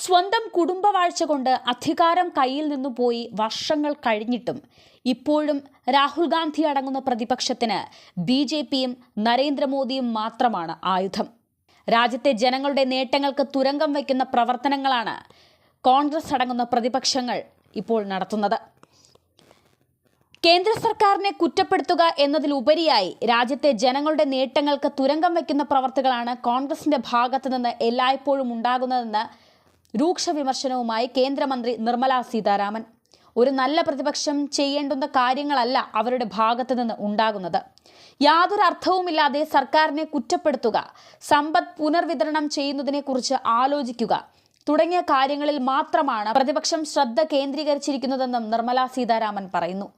സ്വന്തം കുടുംബവാഴ്ച കൊണ്ട് അധികാരം കയ്യിൽ നിന്നു പോയി വർഷങ്ങൾ കഴിഞ്ഞിട്ടും ഇപ്പോഴും രാഹുൽ ഗാന്ധി അടങ്ങുന്ന പ്രതിപക്ഷത്തിന് ബി.ജെ.പിയും നരേന്ദ്രമോദിയും മാത്രമാണ് ആയുധം. രാജ്യത്തെ ജനങ്ങളുടെ നേട്ടങ്ങൾക്ക് തുരങ്കം വയ്ക്കുന്ന പ്രവർത്തനങ്ങളാണ് കോൺഗ്രസ് അടങ്ങുന്ന പ്രതിപക്ഷങ്ങൾ ഇപ്പോൾ നടത്തുന്നത്. കേന്ദ്ര സർക്കാരിനെ കുറ്റപ്പെടുത്തുക എന്നതിലുപരിയായി രാജ്യത്തെ ജനങ്ങളുടെ നേട്ടങ്ങൾക്ക് തുരങ്കം വയ്ക്കുന്ന പ്രവർത്തികളാണ് കോൺഗ്രസിന്റെ ഭാഗത്തു നിന്ന് എല്ലായ്പ്പോഴും ഉണ്ടാകുന്നതെന്ന് രൂക്ഷ വിമർശനവുമായി കേന്ദ്രമന്ത്രി നിർമ്മല സീതാരാമൻ. ഒരു നല്ല പ്രതിപക്ഷം ചെയ്യേണ്ടുന്ന കാര്യങ്ങളല്ല അവരുടെ ഭാഗത്തു നിന്ന് ഉണ്ടാകുന്നത്. യാതൊരു അർത്ഥവുമില്ലാതെ സർക്കാരിനെ കുറ്റപ്പെടുത്തുക, സമ്പദ് പുനർവിതരണം ചെയ്യുന്നതിനെക്കുറിച്ച് ആലോചിക്കുക തുടങ്ങിയ കാര്യങ്ങളിൽ മാത്രമാണ് പ്രതിപക്ഷം ശ്രദ്ധ കേന്ദ്രീകരിച്ചിരിക്കുന്നതെന്നും നിർമ്മല സീതാരാമൻ പറയുന്നു.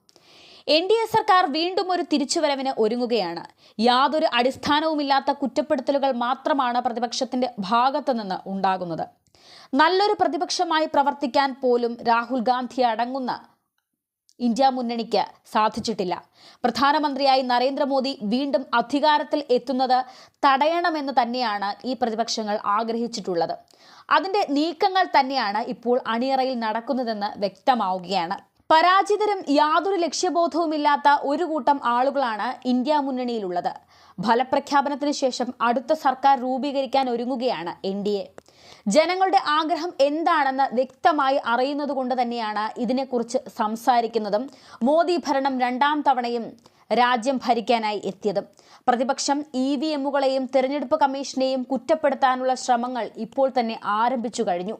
എൻ.ഡി.എ സർക്കാർ വീണ്ടും ഒരു തിരിച്ചുവരവിന് ഒരുങ്ങുകയാണ്. യാതൊരു അടിസ്ഥാനവുമില്ലാത്ത കുറ്റപ്പെടുത്തലുകൾ മാത്രമാണ് പ്രതിപക്ഷത്തിന്റെ ഭാഗത്തു നിന്ന് ഉണ്ടാകുന്നത്. നല്ലൊരു പ്രതിപക്ഷമായി പ്രവർത്തിക്കാൻ പോലും രാഹുൽ ഗാന്ധി അടങ്ങുന്ന ഇന്ത്യ മുന്നണിക്ക് സാധിച്ചിട്ടില്ല. പ്രധാനമന്ത്രിയായി നരേന്ദ്രമോദി വീണ്ടും അധികാരത്തിൽ എത്തുന്നത് തടയണമെന്ന് തന്നെയാണ് ഈ പ്രതിപക്ഷങ്ങൾ ആഗ്രഹിച്ചിട്ടുള്ളത്. അതിന്റെ നീക്കങ്ങൾ തന്നെയാണ് ഇപ്പോൾ അണിയറയിൽ നടക്കുന്നതെന്ന് വ്യക്തമാവുകയാണ്. പരാജിതരും യാതൊരു ലക്ഷ്യബോധവുമില്ലാത്ത ഒരു കൂട്ടം ആളുകളാണ് ഇന്ത്യ മുന്നണിയിലുള്ളത്. ഫലപ്രഖ്യാപനത്തിന് ശേഷം അടുത്ത സർക്കാർ രൂപീകരിക്കാൻ ഒരുങ്ങുകയാണ് എൻ.ഡി.എ. ജനങ്ങളുടെ ആഗ്രഹം എന്താണെന്ന് വ്യക്തമായി അറിയുന്നത് കൊണ്ട് തന്നെയാണ് ഇതിനെക്കുറിച്ച് സംസാരിക്കുന്നതും മോദി ഭരണം രണ്ടാം തവണയും രാജ്യം ഭരിക്കാനായി എത്തിയതും. പ്രതിപക്ഷം EVMകളെയും തെരഞ്ഞെടുപ്പ് കമ്മീഷനെയും കുറ്റപ്പെടുത്താനുള്ള ശ്രമങ്ങൾ ഇപ്പോൾ തന്നെ ആരംഭിച്ചു കഴിഞ്ഞു.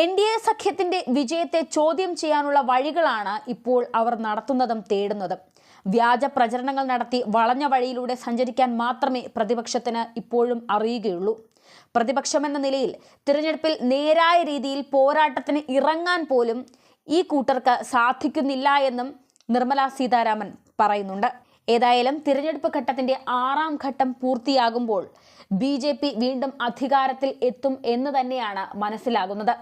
എൻ.ഡി.എ സഖ്യത്തിന്റെ വിജയത്തെ ചോദ്യം ചെയ്യാനുള്ള വഴികളാണ് ഇപ്പോൾ അവർ നടത്തുന്നതും തേടുന്നതും. വ്യാജ പ്രചരണങ്ങൾ നടത്തി വളഞ്ഞ വഴിയിലൂടെ സഞ്ചരിക്കാൻ മാത്രമേ പ്രതിപക്ഷത്തിന് ഇപ്പോഴും അറിയുകയുള്ളൂ. പ്രതിപക്ഷമെന്ന നിലയിൽ തിരഞ്ഞെടുപ്പിൽ നേരായ രീതിയിൽ പോരാട്ടത്തിന് ഇറങ്ങാൻ പോലും ഈ കൂട്ടർക്ക് സാധിക്കുന്നില്ല എന്നും നിർമ്മല സീതാരാമൻ പറയുന്നുണ്ട്. ഏതായാലും തിരഞ്ഞെടുപ്പ് ഘട്ടത്തിന്റെ 6ാം ഘട്ടം പൂർത്തിയാകുമ്പോൾ ബി.ജെ.പി വീണ്ടും അധികാരത്തിൽ എത്തും എന്ന് തന്നെയാണ് മനസ്സിലാകുന്നത്.